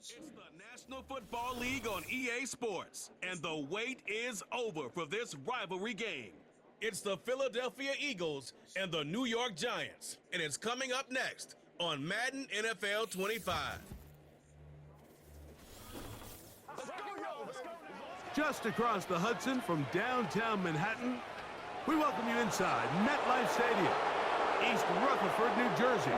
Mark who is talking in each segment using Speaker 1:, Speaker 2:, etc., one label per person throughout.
Speaker 1: It's the National Football League on EA Sports, and the wait is over for this rivalry game. It's the Philadelphia Eagles and the New York Giants, and it's coming up next on Madden NFL 25.
Speaker 2: Just across the Hudson from downtown Manhattan, we welcome you inside MetLife Stadium, East Rutherford, New Jersey.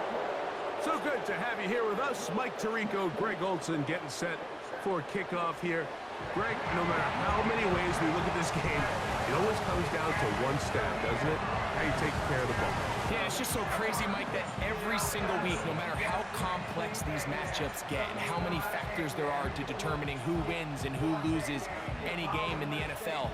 Speaker 2: So good to have you here with us. Mike Tirico, Greg Olson getting set for kickoff here. Greg, no matter how many ways we look at this game, it always comes down to one stat, doesn't it? How you take care of the ball.
Speaker 3: Yeah, it's just so crazy, Mike, that every single week, no matter how complex these matchups get and how many factors there are to determining who wins and who loses any game in the NFL,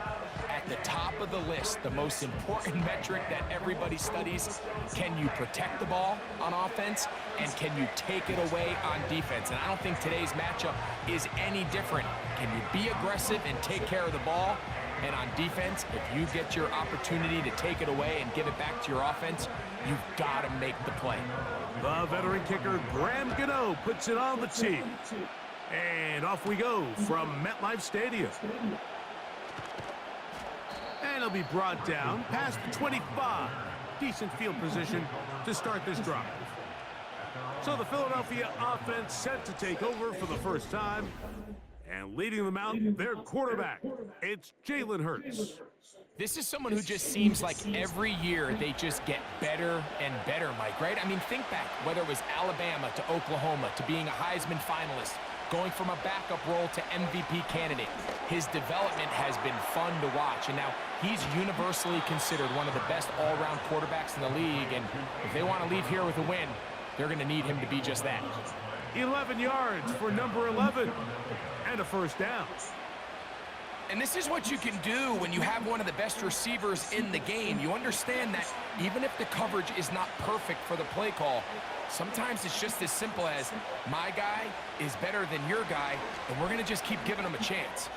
Speaker 3: at the top of the list, the most important metric that everybody studies, can you protect the ball on offense and can you take it away on defense? And I don't think today's matchup is any different. Can you be aggressive and take care of the ball? And on defense, if you get your opportunity to take it away and give it back to your offense, you've got to make the play.
Speaker 2: The veteran kicker, Graham Gano, puts it on the tee. And off we go from MetLife Stadium. And it'll be brought down past the 25. Decent field position to start this drive. So the Philadelphia offense set to take over for the first time. And leading them out, their quarterback, it's Jalen Hurts.
Speaker 3: This is someone who just seems like every year they just get better and better, Mike, right? I mean, think back, whether it was Alabama to Oklahoma to being a Heisman finalist, going from a backup role to MVP candidate. His development has been fun to watch, and now he's universally considered one of the best all-around quarterbacks in the league, and if they want to leave here with a win, they're going to need him to be just that.
Speaker 2: 11 yards for number 11, and a first down.
Speaker 3: And this is what you can do when you have one of the best receivers in the game. You understand that even if the coverage is not perfect for the play call, sometimes it's just as simple as, my guy is better than your guy, and we're going to just keep giving him a chance.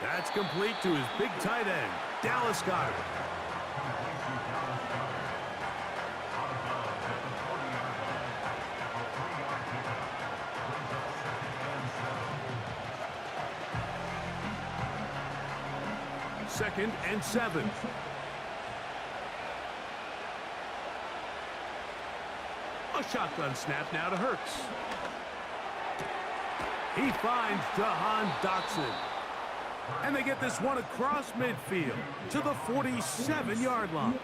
Speaker 2: That's complete to his big tight end, Dallas Goedert. Second and 7. A shotgun snap now to Hurts. He finds Jahan Dotson. And they get this one across midfield to the 47-yard line.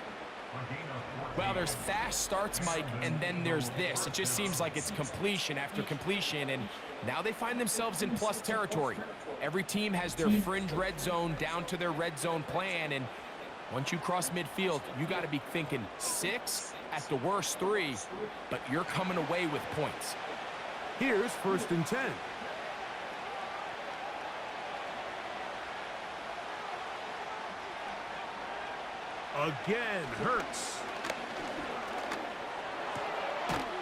Speaker 3: Well, there's fast starts, Mike, and then there's this. It just seems like it's completion after completion, and now they find themselves in plus territory. Every team has their fringe red zone down to their red zone plan, and once you cross midfield, you got to be thinking 6, at the worst 3, but you're coming away with points.
Speaker 2: Here's first and 10. Again, Hurts.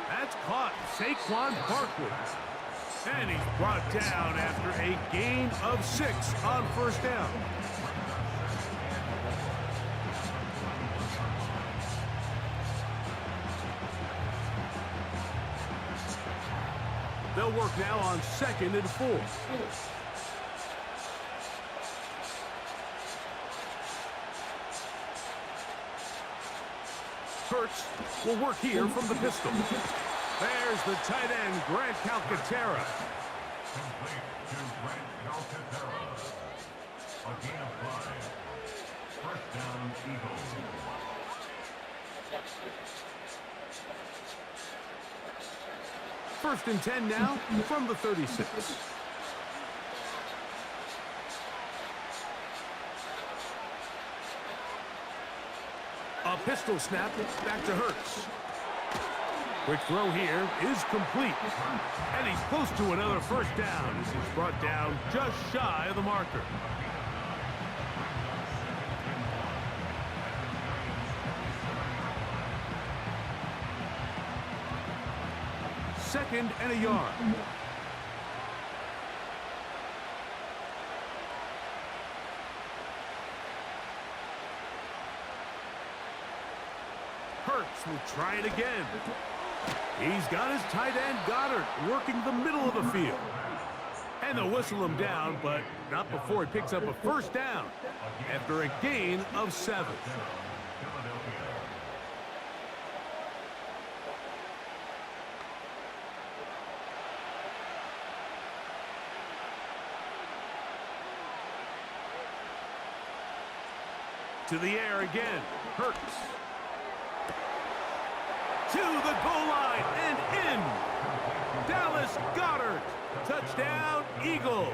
Speaker 2: That's caught. Saquon Barkley. And he's brought down after a gain of 6 on first down. They'll work now on 2nd and 4. Hurts will work here from the pistol. There's the tight end, Grant Calcaterra.
Speaker 4: Complete to Grant Calcaterra. A gain of 5. First down, Eagles.
Speaker 2: First and 10 now from the 36. A pistol snap back to Hurts. Quick throw here is complete. And he's close to another first down as he's brought down just shy of the marker. Second and a yard. Hurts will try it again. He's got his tight end, Goddard, working the middle of the field. And they'll whistle him down, but not before he picks up a first down after a gain of 7. To the air again. Hurts. To the goal line and in. Dallas Goedert. Touchdown, Eagles.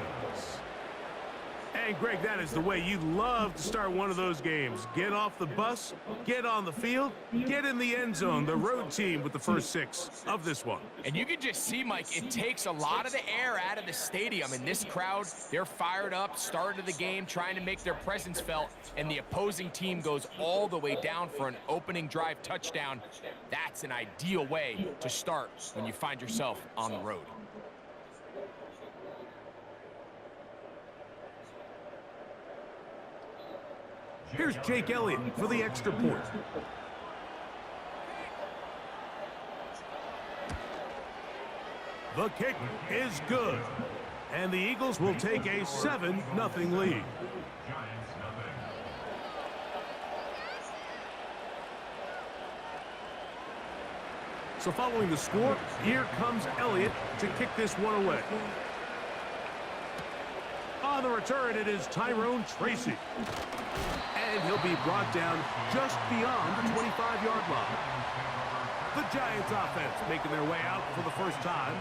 Speaker 2: And, Greg, that is the way you love to start one of those games. Get off the bus, get on the field, get in the end zone. The road team with the first 6 of this one.
Speaker 3: And you can just see, Mike, it takes a lot of the air out of the stadium. And this crowd, they're fired up, start of the game, trying to make their presence felt. And the opposing team goes all the way down for an opening drive touchdown. That's an ideal way to start when you find yourself on the road.
Speaker 2: Here's Jake Elliott for the extra point. The kick is good. And the Eagles will take a 7-0 lead. So following the score, here comes Elliott to kick this one away. On the return, it is Tyrone Tracy. And he'll be brought down just beyond the 25-yard line. The Giants offense making their way out for the first time.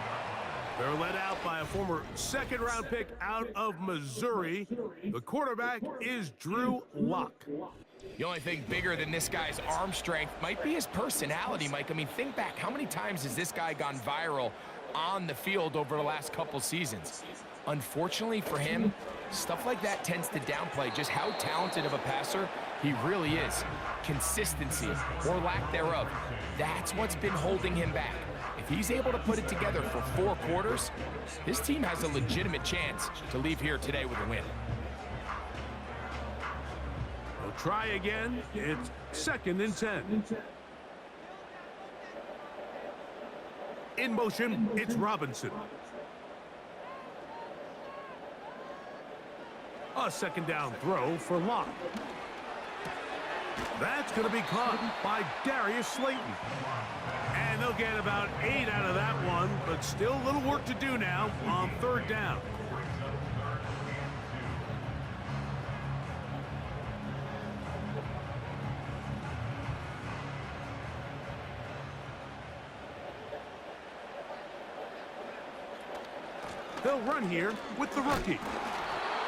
Speaker 2: They're led out by a former second-round pick out of Missouri. The quarterback is Drew Lock.
Speaker 3: The only thing bigger than this guy's arm strength might be his personality, Mike. I mean, think back. How many times has this guy gone viral on the field over the last couple seasons? Unfortunately for him, stuff like that tends to downplay just how talented of a passer he really is. Consistency, or lack thereof, that's what's been holding him back. If he's able to put it together for 4 quarters, his team has a legitimate chance to leave here today with a win.
Speaker 2: They'll try again. It's 2nd and 10. In motion, it's Robinson. A 2nd down throw for Locke. That's going to be caught by Darius Slayton. And they'll get about 8 out of that one, but still a little work to do now on 3rd down. They'll run here with the rookie.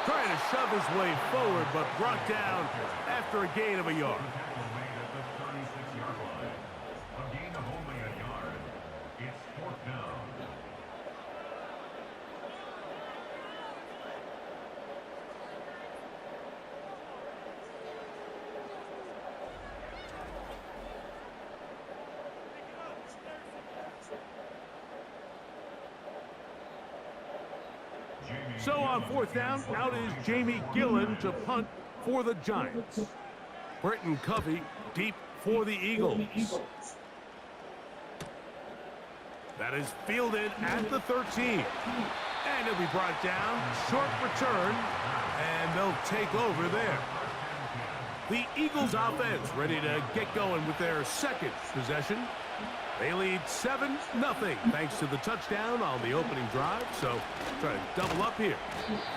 Speaker 2: Trying to shove his way forward, but brought down after a gain of a yard. So on 4th down, out is Jamie Gillen to punt for the Giants. Britton Covey deep for the Eagles. That is fielded at the 13. And he'll be brought down, short return, and they'll take over there. The Eagles offense ready to get going with their 2nd possession. They lead 7-0 thanks to the touchdown on the opening drive. So try to double up here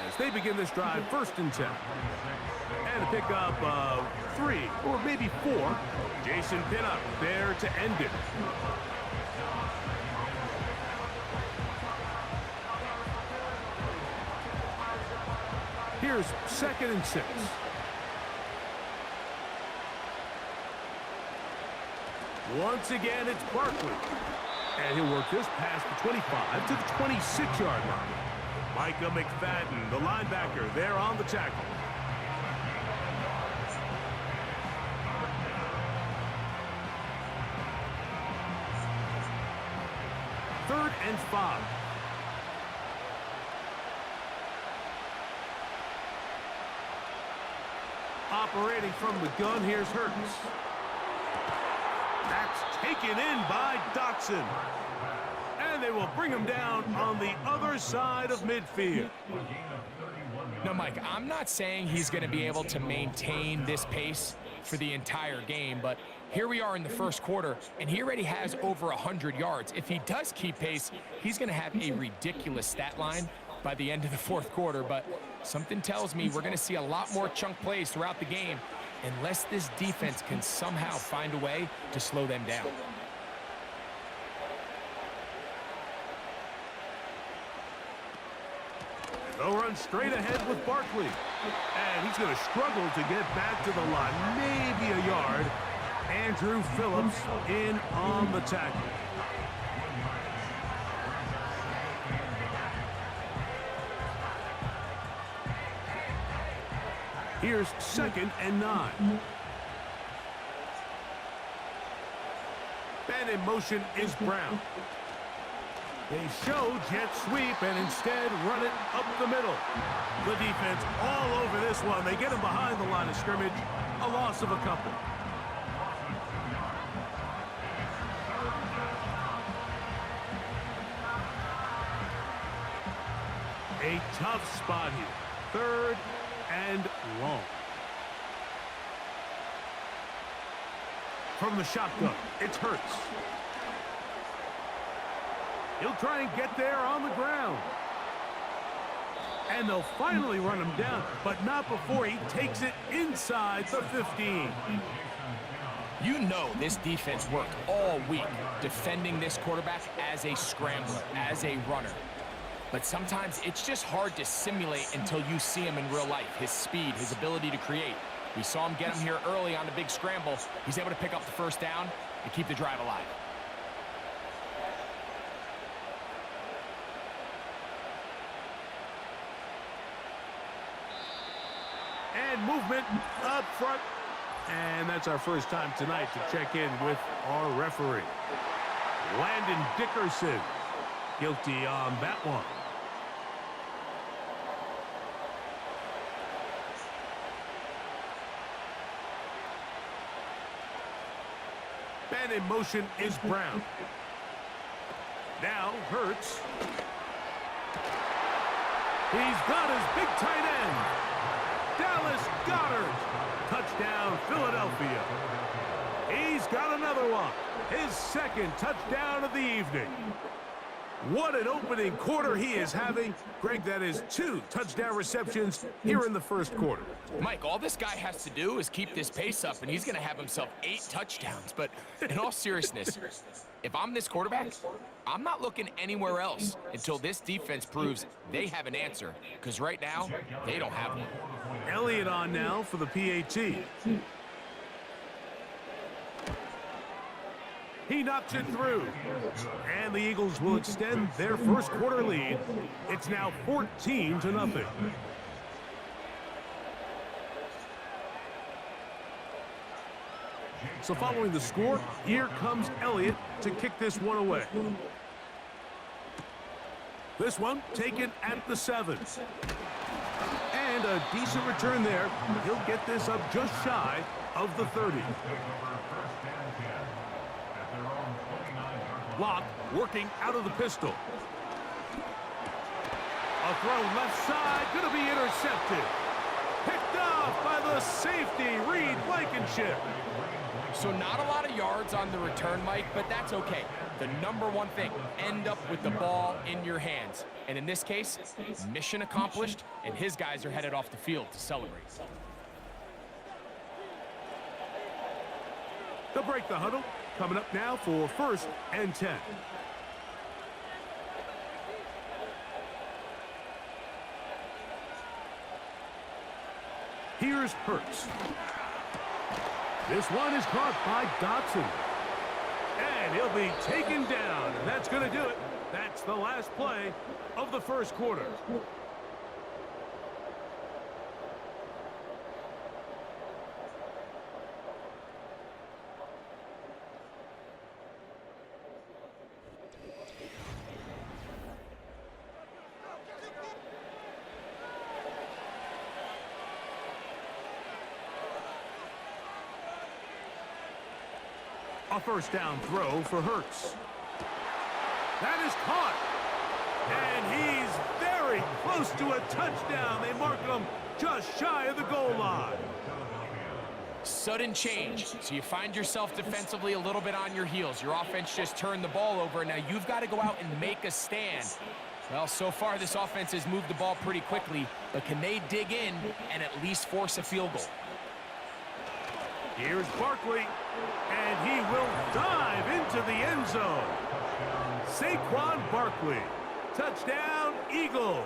Speaker 2: as they begin this drive 1st and 10. And a pickup of 3 or maybe 4. Jason Pinnock there to end it. Here's 2nd and 6. Once again, it's Barkley. And he'll work this past the 25 to the 26-yard line. Micah McFadden, the linebacker, there on the tackle. Third and 5. Operating from the gun, here's Hurts. That's taken in by Dotson. they will bring him down on the other side of midfield.
Speaker 3: Now, Mike, I'm not saying he's going to be able to maintain this pace for the entire game, but here we are in the first quarter, and he already has over 100 yards. If he does keep pace, he's going to have a ridiculous stat line by the end of the fourth quarter, but something tells me we're going to see a lot more chunk plays throughout the game unless this defense can somehow find a way to slow them down.
Speaker 2: They'll run straight ahead with Barkley. And he's going to struggle to get back to the line, maybe a yard. Andrew Phillips in on the tackle. Here's 2nd and 9. And in motion is Brown. They show jet sweep and instead run it up the middle. The defense all over this one. They get him behind the line of scrimmage. A loss of a couple. A tough spot here. 3rd and long. From the shotgun, it's Hurts. He'll try and get there on the ground. And they'll finally run him down, but not before he takes it inside the 15.
Speaker 3: You know this defense worked all week defending this quarterback as a scrambler, as a runner. But sometimes it's just hard to simulate until you see him in real life. His speed, his ability to create. We saw him get him here early on the big scramble. He's able to pick up the first down and keep the drive alive.
Speaker 2: And movement up front. And that's our first time tonight to check in with our referee. Landon Dickerson, guilty on that one. And in motion is Brown. Now Hurts. He's got his big tight end. Dallas Goedert. Touchdown, Philadelphia. He's got another one. His 2nd touchdown of the evening. What an opening quarter he is having. Greg, that is 2 touchdown receptions here in the first quarter.
Speaker 3: Mike, all this guy has to do is keep this pace up, and he's going to have himself 8 touchdowns. But in all seriousness, if I'm this quarterback, I'm not looking anywhere else until this defense proves they have an answer. Because right now, they don't have one.
Speaker 2: Elliott on now for the PAT. He knocks it through. And the Eagles will extend their first quarter lead. It's now 14-0. So following the score, here comes Elliott to kick this one away. This one taken at the 7. And a decent return there. He'll get this up just shy of the 30. Lock working out of the pistol. A throw left side, going to be intercepted. Picked off by the safety, Reed Blankenship.
Speaker 3: So not a lot of yards on the return, Mike, but that's okay. The number one thing, end up with the ball in your hands. And in this case, mission accomplished, and his guys are headed off the field to celebrate.
Speaker 2: They'll break the huddle. Coming up now for 1st and 10. Here's Hurts. This one is caught by Dotson. And he'll be taken down. And that's going to do it. That's the last play of the first quarter. A first down throw for Hurts. That is caught. And he's very close to a touchdown. They mark him just shy of the goal line.
Speaker 3: Sudden change, so you find yourself defensively a little bit on your heels. Your offense just turned the ball over, and now you've got to go out and make a stand. Well, so far this offense has moved the ball pretty quickly, but can they dig in and at least force a field goal?
Speaker 2: Here's Barkley, and he will dive into the end zone. Saquon Barkley, touchdown Eagles.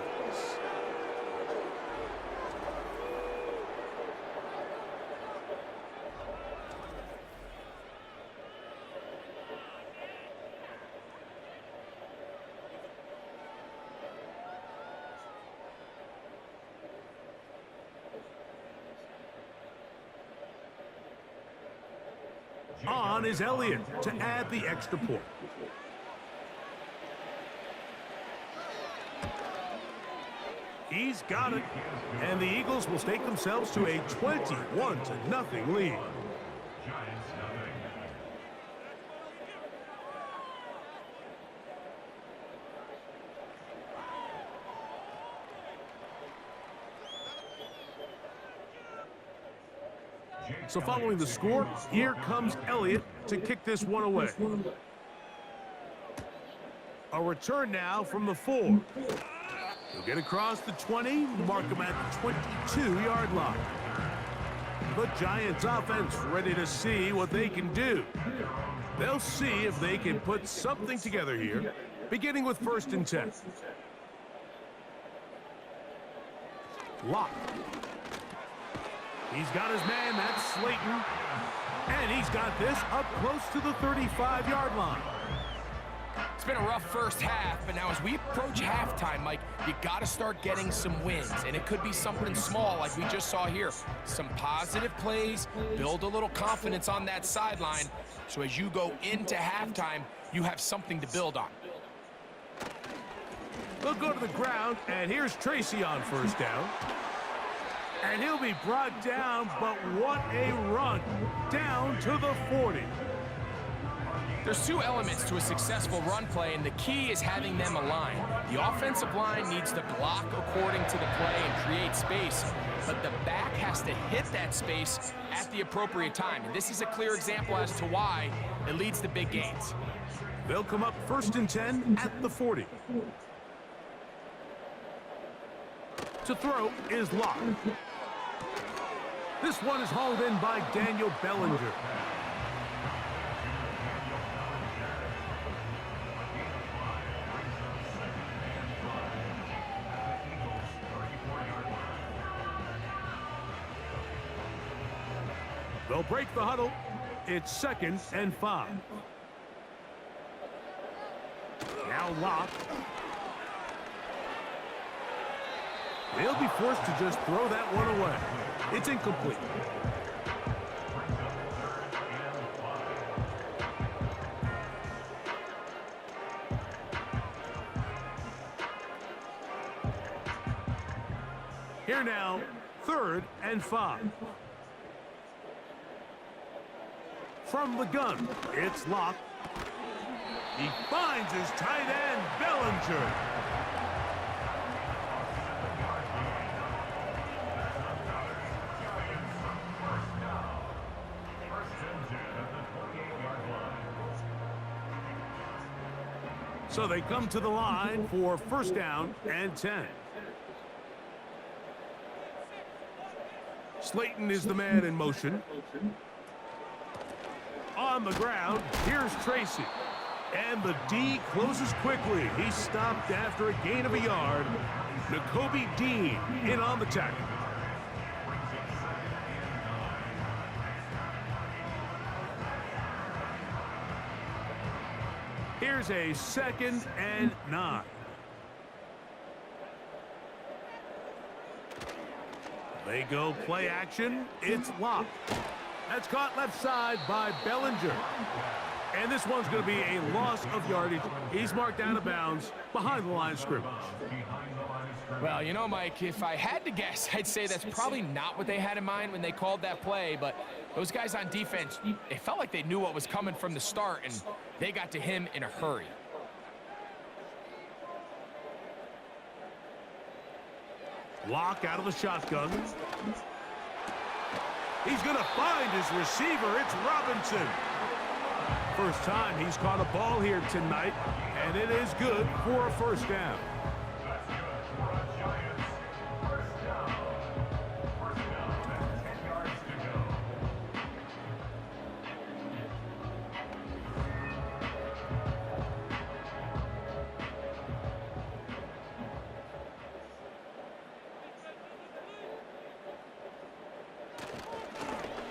Speaker 2: On is Elliott to add the extra point. He's got it, and the Eagles will stake themselves to a 21-0 lead. So following the score, here comes Elliott to kick this one away. A return now from the 4. He'll get across the 20, mark him at the 22-yard line. The Giants offense ready to see what they can do. They'll see if they can put something together here, beginning with 1st and 10. Lock. He's got his man, that's Slayton. And he's got this up close to the 35-yard line.
Speaker 3: It's been a rough first half, but now as we approach halftime, Mike, you got to start getting some wins. And it could be something small like we just saw here. Some positive plays, build a little confidence on that sideline. So as you go into halftime, you have something to build on.
Speaker 2: They'll go to the ground, and here's Tracy on 1st down. And he'll be brought down, but what a run. Down to the 40.
Speaker 3: There's 2 elements to a successful run play, and the key is having them aligned. The offensive line needs to block according to the play and create space, but the back has to hit that space at the appropriate time. And this is a clear example as to why it leads to big gains.
Speaker 2: They'll come up 1st and 10 at the 40. To throw is Locke. This one is hauled in by Daniel Bellinger. They'll break the huddle. It's 2nd and 5. Now Locke. They'll be forced to just throw that one away. It's incomplete. Here now, 3rd and 5. From the gun, it's Locke. He finds his tight end, Bellinger. So they come to the line for 1st down and 10. Slayton is the man in motion. On the ground, here's Tracy. And the D closes quickly. He's stopped after a gain of a yard. N'Kobe Dean in on the tackle. Here's a 2nd and 9. They go play action. It's Locke. That's caught left side by Bellinger. And this one's going to be a loss of yardage. He's marked out of bounds behind the line of scrimmage.
Speaker 3: Well, you know, Mike, if I had to guess, I'd say that's probably not what they had in mind when they called that play, but those guys on defense, they felt like they knew what was coming from the start, and they got to him in a hurry.
Speaker 2: Block out of the shotgun. He's going to find his receiver. It's Robinson. First time he's caught a ball here tonight, and it is good for a first down.
Speaker 4: That's good for a Giants first down. First down and 10 yards to go.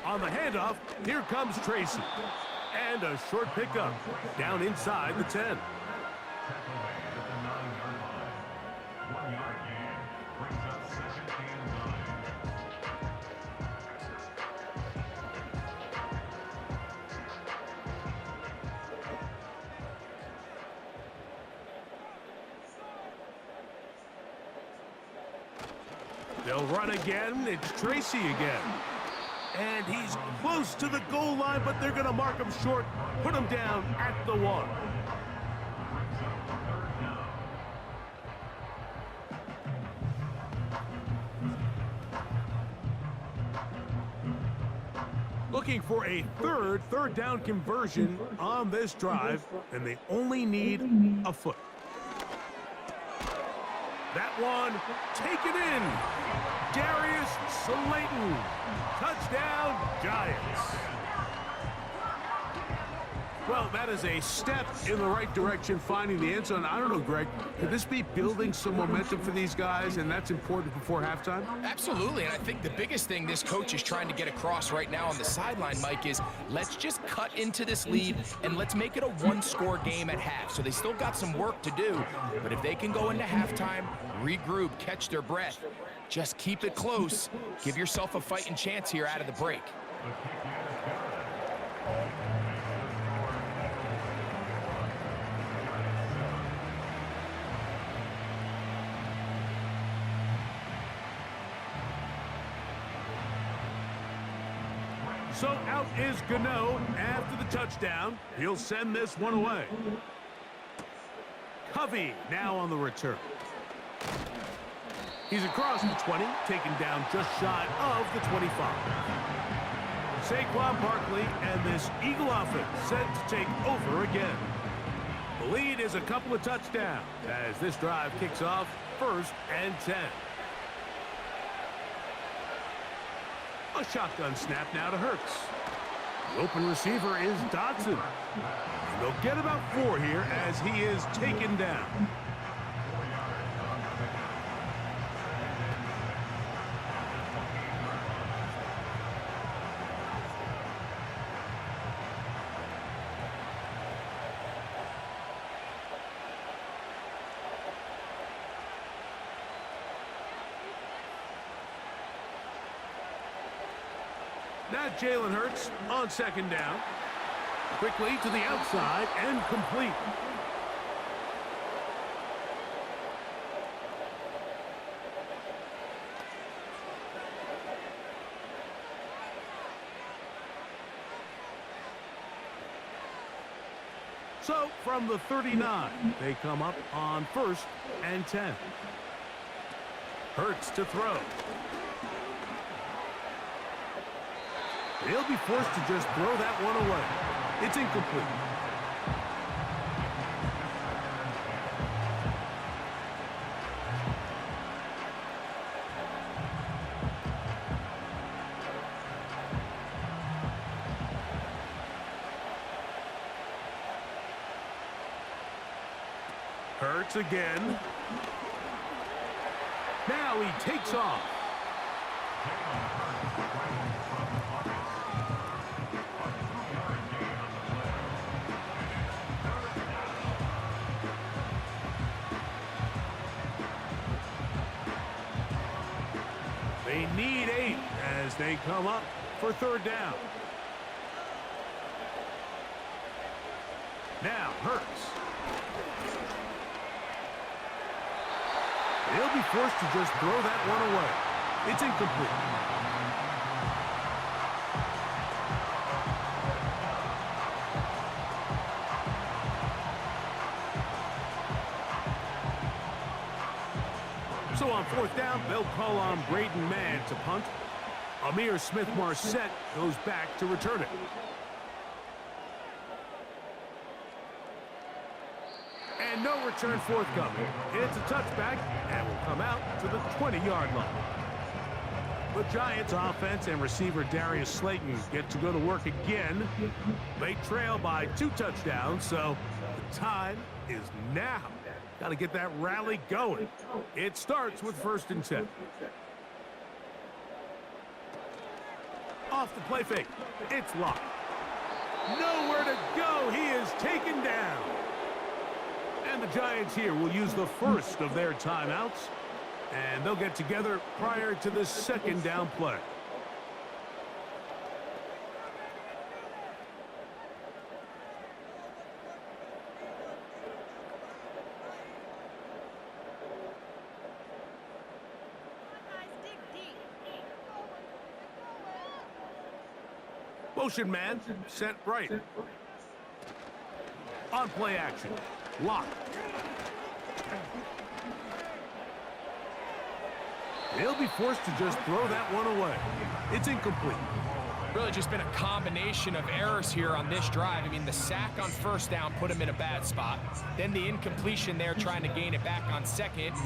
Speaker 2: On the handoff, here comes Tracy. And a short pickup down inside the 10.
Speaker 4: Tackle away at the 9-yard line. 1 yard gain brings up 2nd and 9.
Speaker 2: They'll run again. It's Tracy again. And he's close to the goal line, but they're going to mark him short, put him down at the 1. Looking for a third down conversion on this drive, and they only need a foot. That one, taken in. Darius Slayton. Touchdown, Giants. Well, that is a step in the right direction, finding the end zone. I don't know, Greg, could this be building some momentum for these guys, and that's important before halftime?
Speaker 3: Absolutely, and I think the biggest thing this coach is trying to get across right now on the sideline, Mike, is let's just cut into this lead and let's make it a one-score game at half. So they still got some work to do, but if they can go into halftime, regroup, catch their breath, just keep it close, give yourself a fighting chance here out of the break.
Speaker 2: So out is Gano after the touchdown. He'll send this one away. Covey now on the return. He's across the 20, taken down just shy of the 25. Saquon Barkley and this Eagle offense set to take over again. The lead is a couple of touchdowns as this drive kicks off 1st and 10. A shotgun snap now to Hurts. The open receiver is Dodson. And they'll get about 4 here as he is taken down. Now Jalen Hurts on 2nd down. Quickly to the outside and complete. So from the 39, they come up on 1st and 10. Hurts to throw. He'll be forced to just throw that one away. It's incomplete. Hurts again. Now he takes off. They need 8 as they come up for 3rd down. Now Hurts. They'll be forced to just throw that one away. It's incomplete. So on fourth down, they'll call on Braden Mann to punt. Amir Smith-Marset goes back to return it. And no return forthcoming. It's a touchback and will come out to the 20-yard line. The Giants offense and receiver Darius Slayton get to go to work again. They trail by 2 touchdowns, so the time is now. Got to get that rally going. It starts with 1st and 10. Off the play fake. It's locked. Nowhere to go. He is taken down. And the Giants here will use the first of their timeouts. And they'll get together prior to the 2nd down play. Motion man, sent right. On play action, lock. They'll be forced to just throw that one away. It's incomplete.
Speaker 3: Really just been a combination of errors here on this drive. I mean, the sack on 1st down put him in a bad spot. Then the incompletion there trying to gain it back on 2nd.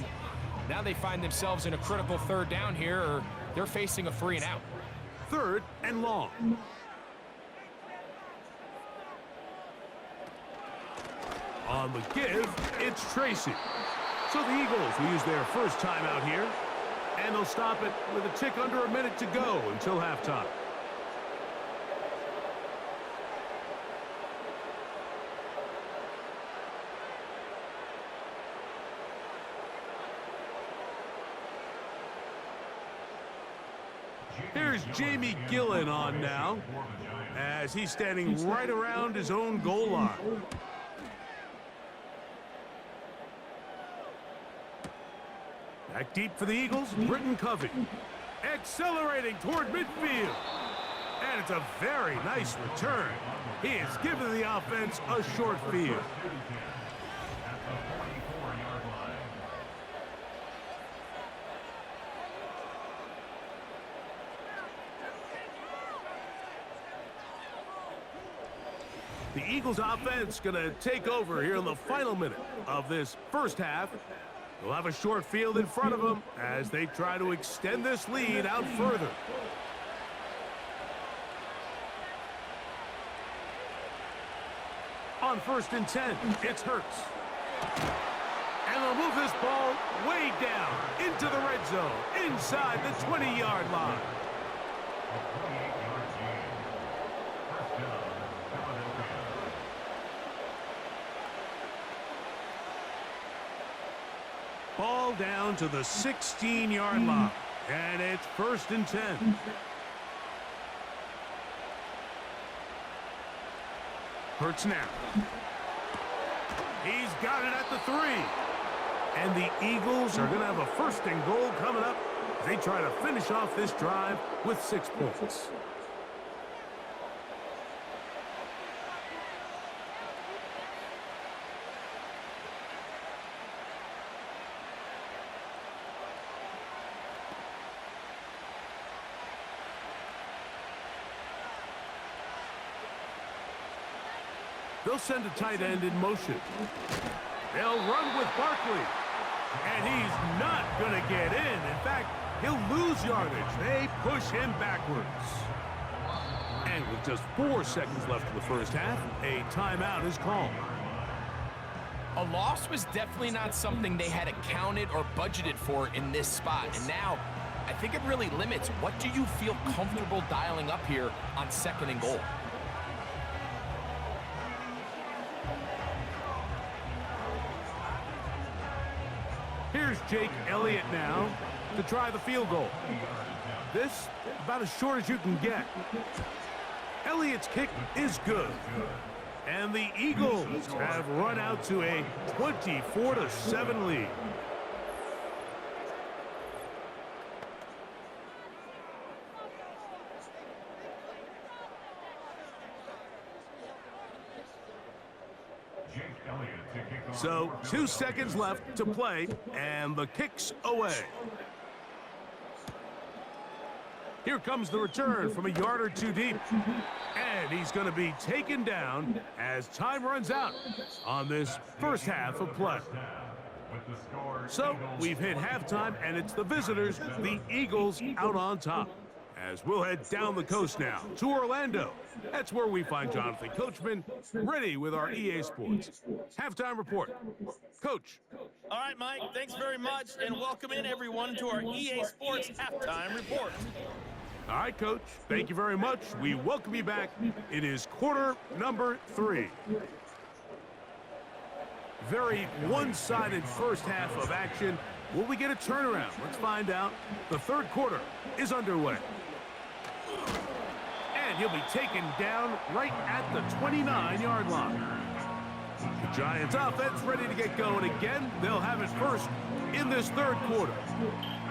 Speaker 3: Now they find themselves in a critical 3rd down here, or they're facing a 3 and out.
Speaker 2: 3rd and long. On the give, it's Tracy. So the Eagles will use their first timeout here, and they'll stop it with a tick under a minute to go until halftime. Here's Jamie Gillen on now, as he's standing right around his own goal line. Back deep for the Eagles, Britton Covey. Accelerating toward midfield. And it's a very nice return. He has given the offense a short field. The Eagles offense going to take over here in the final minute of this first half. They'll have a short field in front of them as they try to extend this lead out further. On 1st and 10, it's Hurts. And they'll move this ball way down into the red zone, inside the 20-yard line. Ball down to the 16-yard line, and it's 1st and 10. Hurts now. He's got it at the 3. And the Eagles are going to have a 1st and goal coming up as they try to finish off this drive with 6 points. They'll send a tight end in motion. They'll run with Barkley. And he's not going to get in. In fact, he'll lose yardage. They push him backwards. And with just 4 seconds left in the first half, a timeout is called.
Speaker 3: A loss was definitely not something they had accounted or budgeted for in this spot. And now, I think it really limits what do you feel comfortable dialing up here on 2nd and goal.
Speaker 2: Here's Jake Elliott now to try the field goal. This, about as short as you can get. Elliott's kick is good. And the Eagles have run out to a 24-7 lead. So 2 seconds left to play, and the kick's away. Here comes the return from a yard or two deep. And he's going to be taken down as time runs out on this first half of play. So we've hit halftime, and it's the visitors, the Eagles, out on top. As we'll head down the coast now to Orlando. That's where we find Jonathan Coachman ready with our EA Sports halftime report. Coach.
Speaker 5: All right, Mike, thanks very much, and welcome in everyone to our EA Sports halftime report.
Speaker 2: All right, Coach. Thank you very much. We welcome you back. It is quarter number 3. Very one-sided first half of action. Will we get a turnaround? Let's find out. The third quarter is underway. And he'll be taken down right at the 29-yard line. The Giants offense ready to get going again. They'll have it first in this third quarter.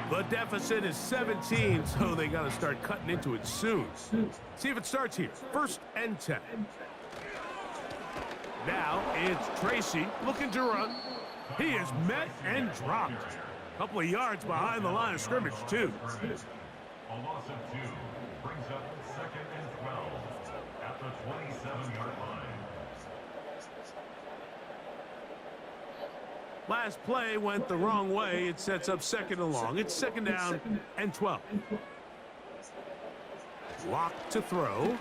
Speaker 2: The deficit is 17, so they got to start cutting into it soon. See if it starts here. 1st and 10. Now it's Tracy looking to run. He is met and dropped. A couple of yards behind the line of scrimmage, too.
Speaker 4: A loss of 2 brings up 2nd and 12 at the 27-yard line.
Speaker 2: Last play went the wrong way. It sets up 2nd and long. It's 2nd down and 12. Lock to throw.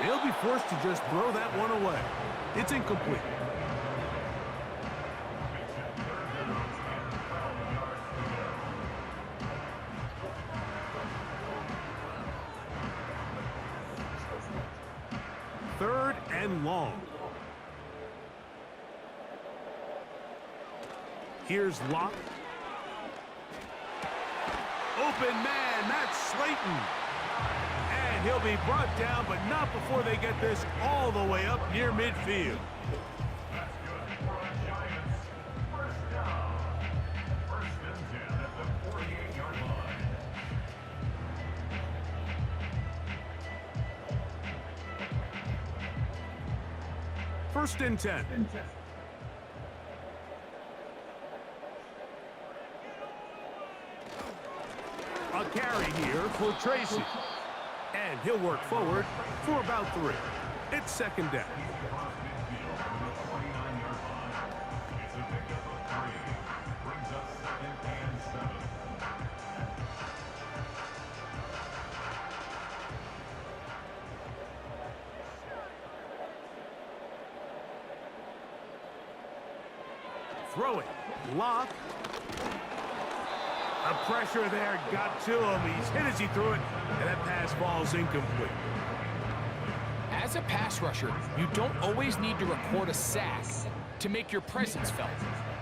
Speaker 2: He'll be forced to just throw that one away. It's incomplete. Third and long. Here's Locke. Open man, that's Slayton. And he'll be brought down, but not before they get this all the way up near midfield.
Speaker 4: That's good for the Giants. First down. 1st and 10 at the 48-yard line.
Speaker 2: First and 10. A carry here for Tracy. And he'll work forward for about 3. It's 2nd down.
Speaker 4: Across midfield from the 49-yard line. It's a pickup of 3. Brings up 2nd and 7.
Speaker 2: Throwing. Lock. The pressure there got to him. He's hit as he threw it, and that pass falls incomplete.
Speaker 3: As a pass rusher, you don't always need to record a sack to make your presence felt.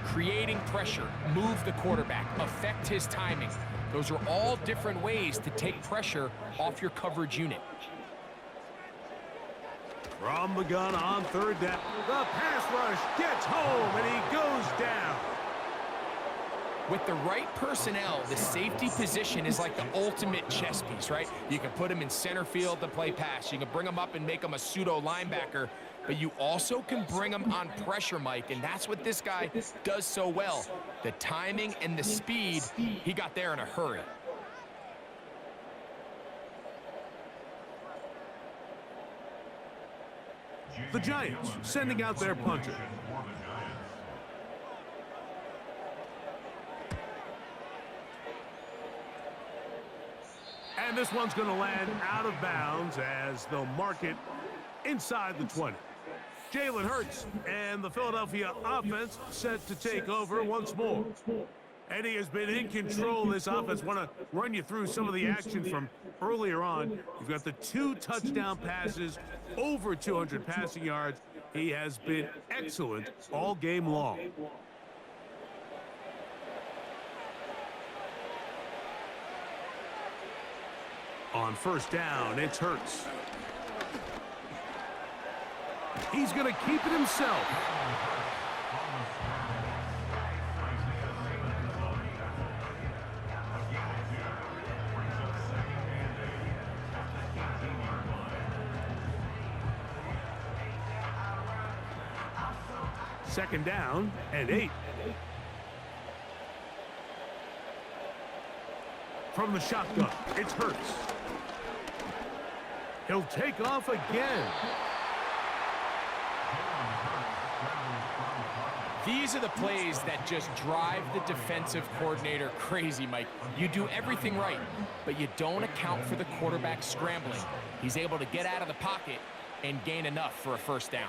Speaker 3: Creating pressure, move the quarterback, affect his timing. Those are all different ways to take pressure off your coverage unit.
Speaker 2: From the gun on 3rd down. The pass rush gets home, and he goes down.
Speaker 3: With the right personnel, the safety position is like the ultimate chess piece, right? You can put him in center field to play pass. You can bring him up and make him a pseudo linebacker, but you also can bring him on pressure, Mike, and that's what this guy does so well. The timing and the speed, he got there in a hurry.
Speaker 2: The Giants sending out their punter. And this one's going to land out of bounds as they'll mark it inside the 20. Jalen Hurts and the Philadelphia offense set to take over once more. And he has been in control of this offense. Want to run you through some of the action from earlier on. You've got the 2 touchdown passes, over 200 passing yards. He has been excellent all game long. On 1st down, it's Hurts. He's going to keep it himself. Second down and 8. From the shotgun, it's Hurts. He'll take off again.
Speaker 3: These are the plays that just drive the defensive coordinator crazy, Mike. You do everything right, but you don't account for the quarterback scrambling. He's able to get out of the pocket and gain enough for a first down.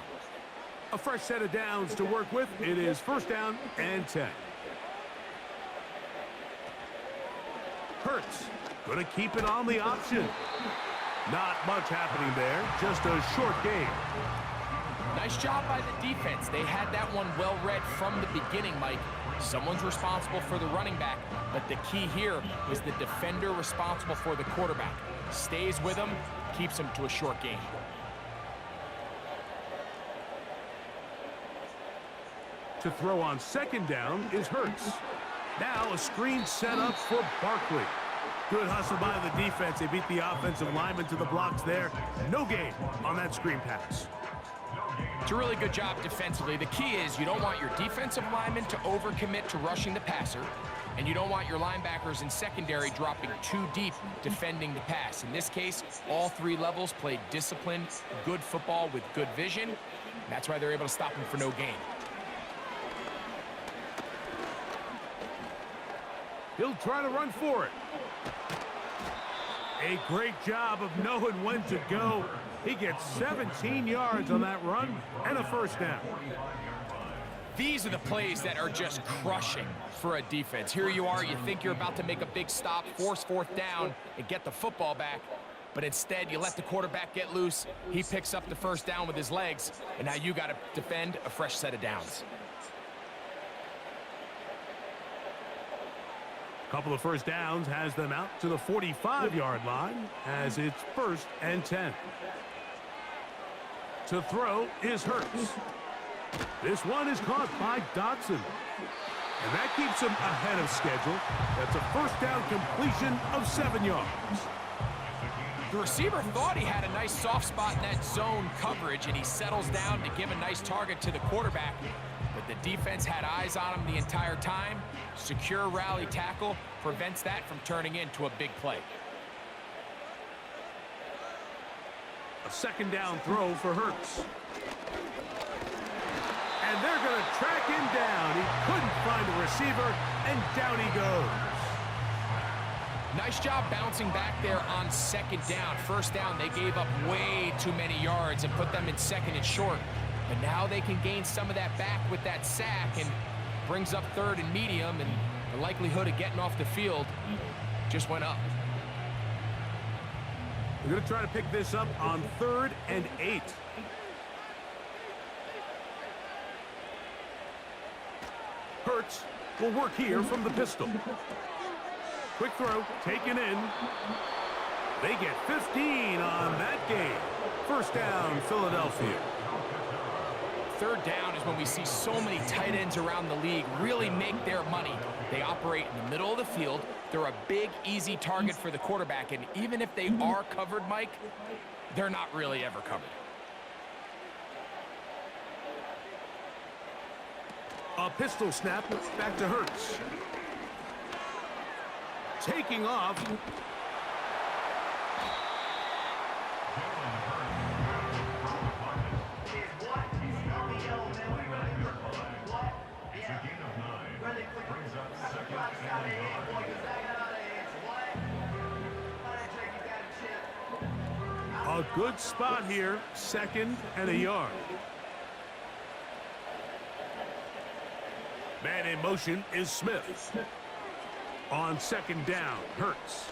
Speaker 2: A fresh set of downs to work with. It is first down and 10. Hurts going to keep it on the option. Not much happening there, just a short game.
Speaker 3: Nice job by the defense. They had that one well read from the beginning, Mike. Someone's responsible for the running back, but the key here was the defender responsible for the quarterback. Stays with him, keeps him to a short game.
Speaker 2: To throw on second down is Hurts. Now a screen set up for Barkley. Good hustle by the defense. They beat the offensive lineman to the blocks there. No gain on that screen pass.
Speaker 3: It's a really good job defensively. The key is you don't want your defensive linemen to overcommit to rushing the passer, and you don't want your linebackers in secondary dropping too deep defending the pass. In this case, all three levels played disciplined, good football with good vision. That's why they're able to stop him for no gain.
Speaker 2: He'll try to run for it. A great job of knowing when to go. He gets 17 yards on that run and a first down.
Speaker 3: These are the plays that are just crushing for a defense. Here you are, you think you're about to make a big stop, force fourth down, and get the football back. But instead, you let the quarterback get loose. He picks up the first down with his legs, and now you got to defend a fresh set of downs.
Speaker 2: Couple of first downs has them out to the 45-yard line as it's first and 10. To throw is Hurts. This one is caught by Dotson. And that keeps him ahead of schedule. That's a first down completion of 7 yards.
Speaker 3: The receiver thought he had a nice soft spot in that zone coverage, and he settles down to give a nice target to the quarterback. But the defense had eyes on him the entire time. Secure rally tackle prevents that from turning into a big play.
Speaker 2: A second down throw for Hurts. And they're going to track him down. He couldn't find a receiver, and down he goes.
Speaker 3: Nice job bouncing back there on second down. First down, they gave up way too many yards and put them in second and short. But now they can gain some of that back with that sack and brings up third and medium, and the likelihood of getting off the field just went up.
Speaker 2: We're going to try to pick this up on 3rd and 8. Hurts will work here from the pistol. Quick throw, taken in. They get 15 on that game. First down, Philadelphia.
Speaker 3: Third down is when we see so many tight ends around the league really make their money. They operate in the middle of the field. They're a big, easy target for the quarterback, and even if they are covered, Mike, they're not really ever covered.
Speaker 2: A pistol snap back to Hurts. Taking off. A good spot here, 2nd and a yard. Man in motion is Smith. On 2nd down, Hurts.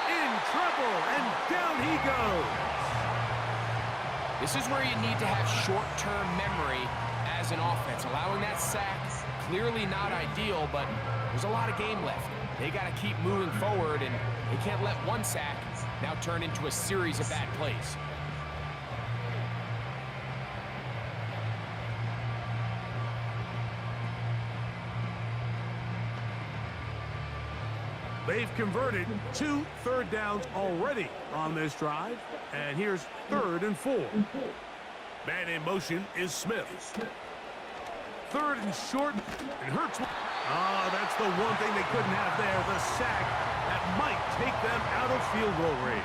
Speaker 2: In trouble, and down he goes.
Speaker 3: This is where you need to have short-term memory as an offense. Allowing that sack, clearly not ideal, but there's a lot of game left. They got to keep moving forward, and they can't let one sack now turn into a series of bad plays.
Speaker 2: They've converted 2 third downs already on this drive, and here's 3rd and 4. Man in motion is Smith. Third and short. It hurts. That's the one thing they couldn't have there. The sack that might take them out of field goal range.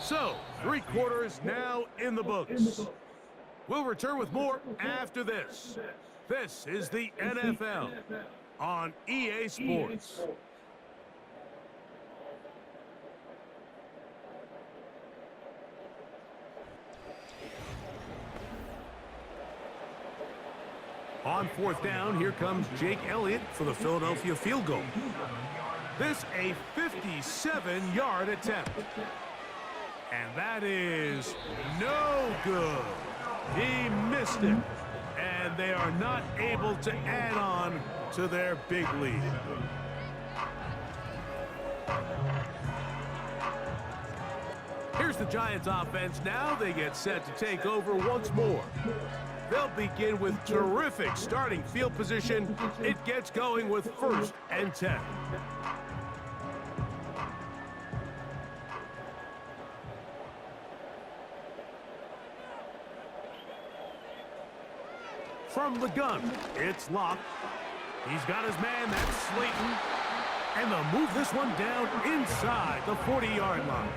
Speaker 2: So, 3 quarters now in the books. We'll return with more after this. This is the NFL on EA Sports. On 4th down, here comes Jake Elliott for the Philadelphia field goal. This a 57-yard attempt. And that is no good. He missed it. And they are not able to add on to their big lead. Here's the Giants offense now. They get set to take over once more. They'll begin with terrific starting field position. It gets going with 1st and 10. From the gun, it's Locke. He's got his man, that's Slayton. And they'll move this one down inside the 40-yard line.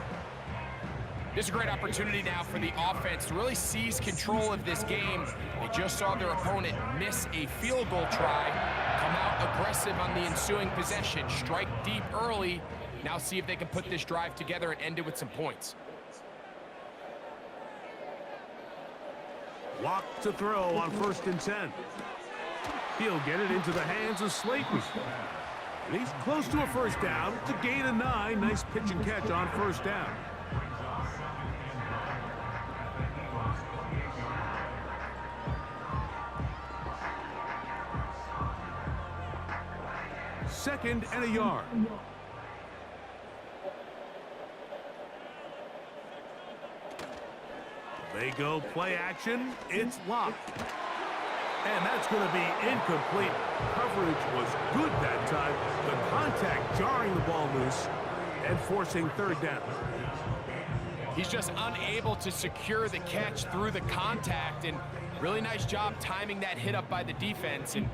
Speaker 3: This is a great opportunity now for the offense to really seize control of this game. They just saw their opponent miss a field goal try, come out aggressive on the ensuing possession, strike deep early. Now see if they can put this drive together and end it with some points.
Speaker 2: Locke to throw on 1st and 10. He'll get it into the hands of Slayton. And he's close to a 1st down. It's a gain of 9. Nice pitch and catch on 1st down. Second and a yard. They go play action. It's Locke. And that's going to be incomplete. Coverage was good that time. The contact jarring the ball loose and forcing 3rd down.
Speaker 3: He's just unable to secure the catch through the contact, and really nice job timing that hit up by the defense. And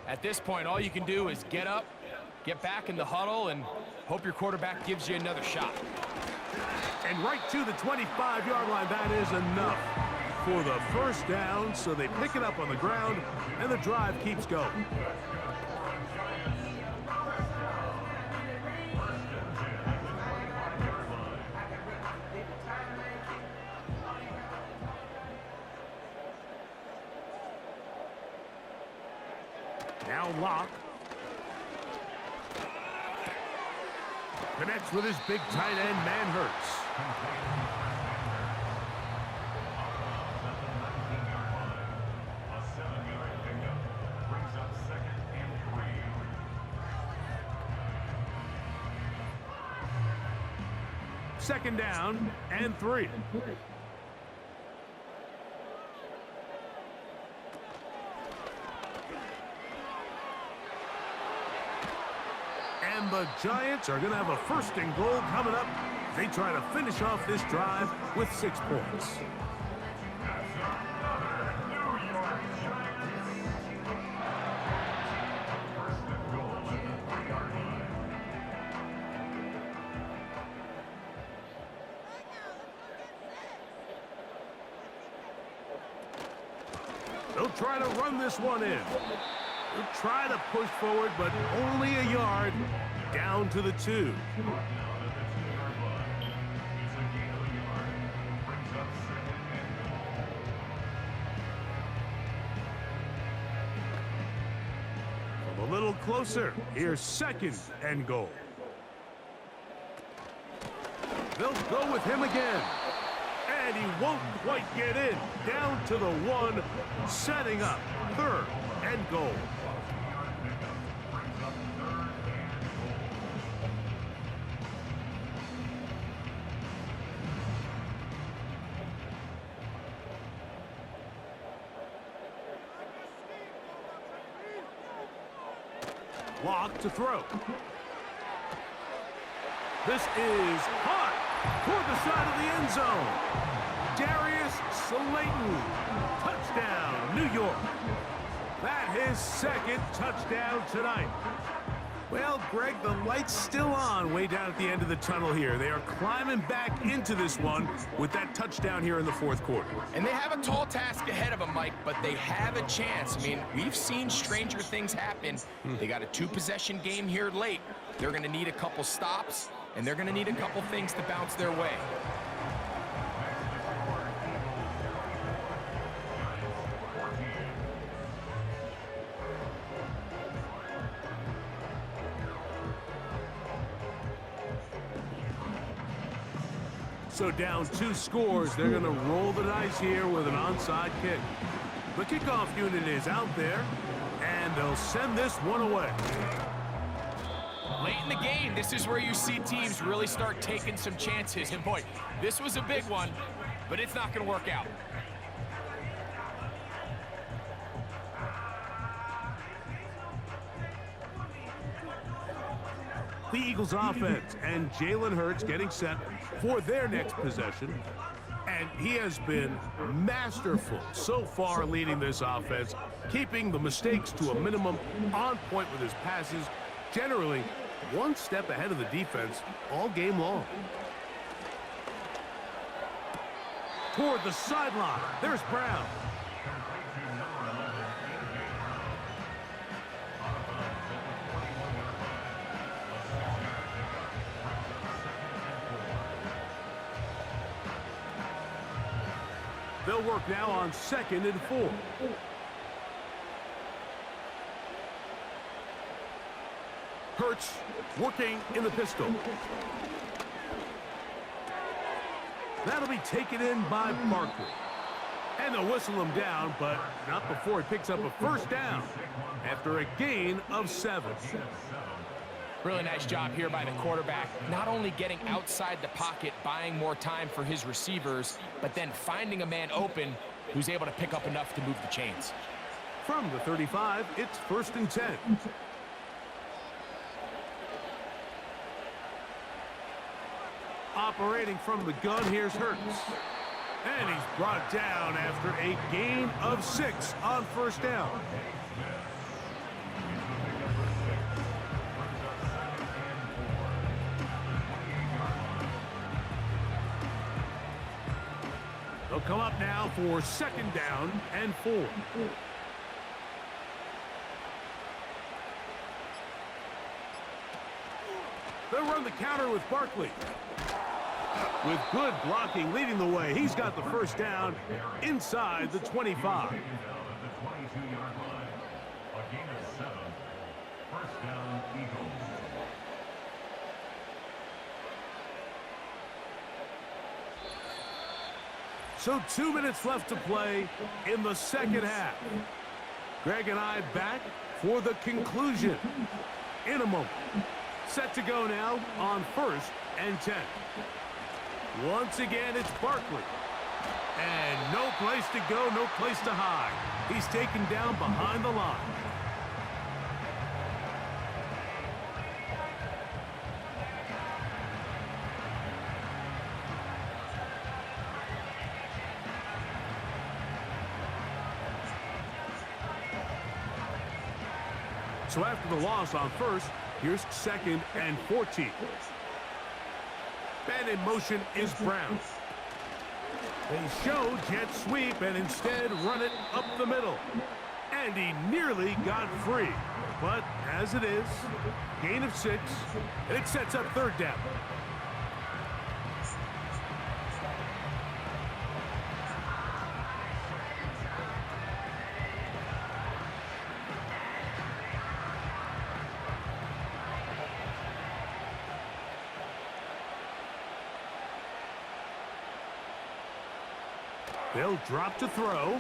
Speaker 3: at this point, all you can do is get up, get back in the huddle, and hope your quarterback gives you another shot.
Speaker 2: And right to the 25-yard line, that is enough for the 1st down. So they pick it up on the ground, and the drive keeps going. Now Locke. Connects with his big tight end, man Hurts.
Speaker 4: A 7-yard pickup brings up 2nd and 3.
Speaker 2: 2nd down and 3. And the Giants are going to have a 1st and goal coming up. They try to finish off this drive with 6 points. They'll try to run this one in. They'll try to push forward, but only a yard down to the 2. A little closer. Here's 2nd and goal. They'll go with him again. And he won't quite get in. Down to the 1, setting up 3rd and goal. Lock to throw. This is hot toward the side of the end zone. Darius Slayton. Touchdown, New York. That his second touchdown tonight. Well, Greg, the light's still on way down at the end of the tunnel here. They are climbing back into this one with that touchdown here in the fourth quarter.
Speaker 3: And they have a tall task ahead of them, Mike, but they have a chance. I mean, we've seen stranger things happen. They got a two-possession game here late. They're going to need a couple stops, and they're going to need a couple things to bounce their way.
Speaker 2: So down 2 scores, they're going to roll the dice here with an onside kick. The kickoff unit is out there, and they'll send this one away.
Speaker 3: Late in the game, this is where you see teams really start taking some chances. And boy, this was a big one, but it's not going to work out.
Speaker 2: The Eagles offense and Jalen Hurts getting set for their next possession. And he has been masterful so far leading this offense, keeping the mistakes to a minimum, on point with his passes, generally one step ahead of the defense all game long. Toward the sideline, there's Brown. They'll work now on 2nd and 4. Hurts working in the pistol. That'll be taken in by Barkley. And they'll whistle him down, but not before he picks up a first down after a gain of 7.
Speaker 3: Really nice job here by the quarterback, not only getting outside the pocket, buying more time for his receivers, but then finding a man open who's able to pick up enough to move the chains.
Speaker 2: From the 35, it's 1st and 10. Operating from the gun, here's Hurts. And he's brought down after a gain of 6 on first down. They'll come up now for 2nd down and 4. They'll run the counter with Barkley. With good blocking leading the way, he's got the first down inside the 25.
Speaker 4: The 22-yard line. A gain of 7. First down, Eagles.
Speaker 2: So 2 minutes left to play in the second half. Greg and I back for the conclusion in a moment. Set to go now on 1st and 10. Once again, it's Barkley. And no place to go, no place to hide. He's taken down behind the line. So after the loss on 1st, here's 2nd and 14. And in motion is Brown. They show jet sweep and instead run it up the middle. And he nearly got free. But as it is, gain of 6, and it sets up 3rd down. They'll drop to throw.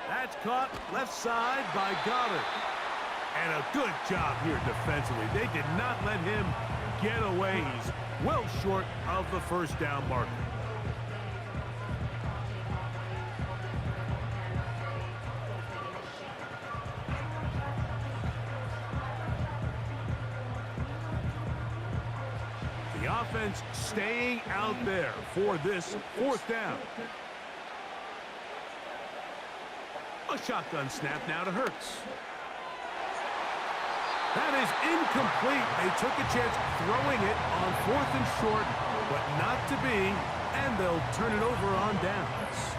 Speaker 2: That's caught left side by Goddard. And a good job here defensively. They did not let him get away. He's well short of the first down marker. offense staying out there for this fourth down. A shotgun snap now to Hurts. That is incomplete. They took a chance throwing it on 4th and short, but not to be, and they'll turn it over on downs.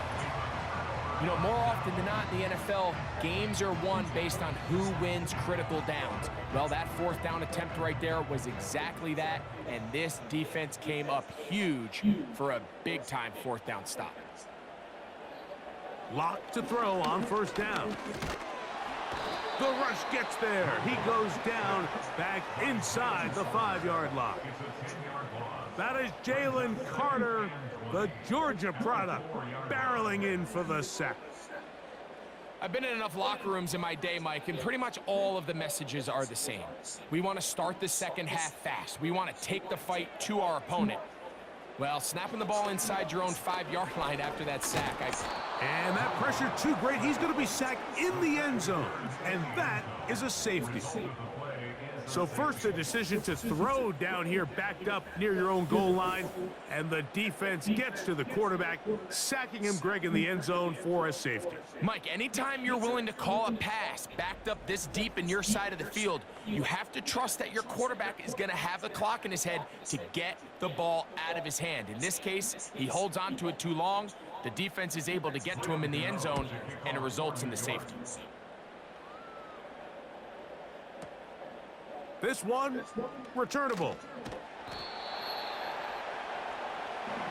Speaker 3: You know, more often than not in the NFL, games are won based on who wins critical downs. Well, that 4th down attempt right there was exactly that, and this defense came up huge for a big-time 4th down stop.
Speaker 2: Lock to throw on 1st down. The rush gets there. He goes down back inside the 5-yard line. That is Jalen Carter, the Georgia product, barreling in for the sack.
Speaker 3: I've been in enough locker rooms in my day, Mike, and pretty much all of the messages are the same. We want to start the second half fast. We want to take the fight to our opponent. Well, snapping the ball inside your own 5-yard line after that sack.
Speaker 2: And that pressure too great. He's going to be sacked in the end zone. And that is a safety. So first the decision to throw down here backed up near your own goal line. And the defense gets to the quarterback, sacking him, Greg, in the end zone for a safety.
Speaker 3: Mike, anytime you're willing to call a pass backed up this deep in your side of the field, you have to trust that your quarterback is going to have the clock in his head to get the ball out of his hand. In this case, he holds on to it too long. The defense is able to get to him in the end zone, and it results in the safety.
Speaker 2: This one, returnable.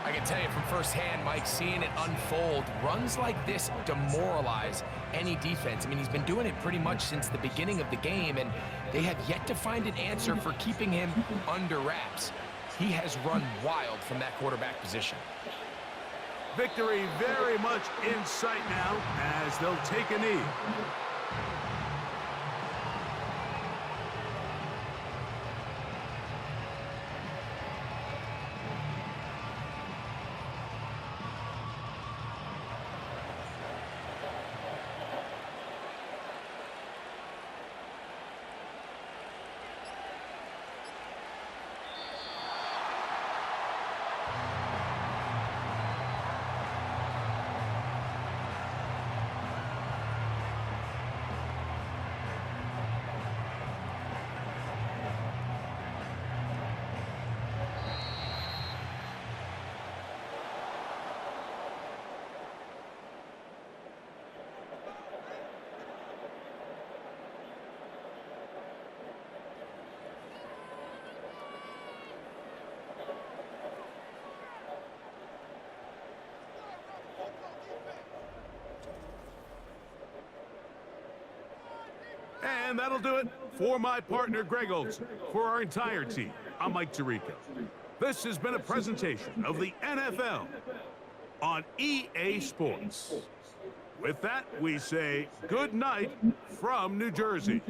Speaker 3: I can tell you from firsthand, Mike, seeing it unfold, runs like this demoralize any defense. I mean, he's been doing it pretty much since the beginning of the game, and they have yet to find an answer for keeping him under wraps. He has run wild from that quarterback position.
Speaker 2: Victory very much in sight now as they'll take a knee. And that'll do it for my partner, Greg Olson. For our entire team, I'm Mike Tirico. This has been a presentation of the NFL on EA Sports. With that, we say good night from New Jersey.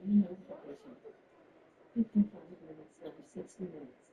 Speaker 6: Minimum 55 minutes, 60 minutes.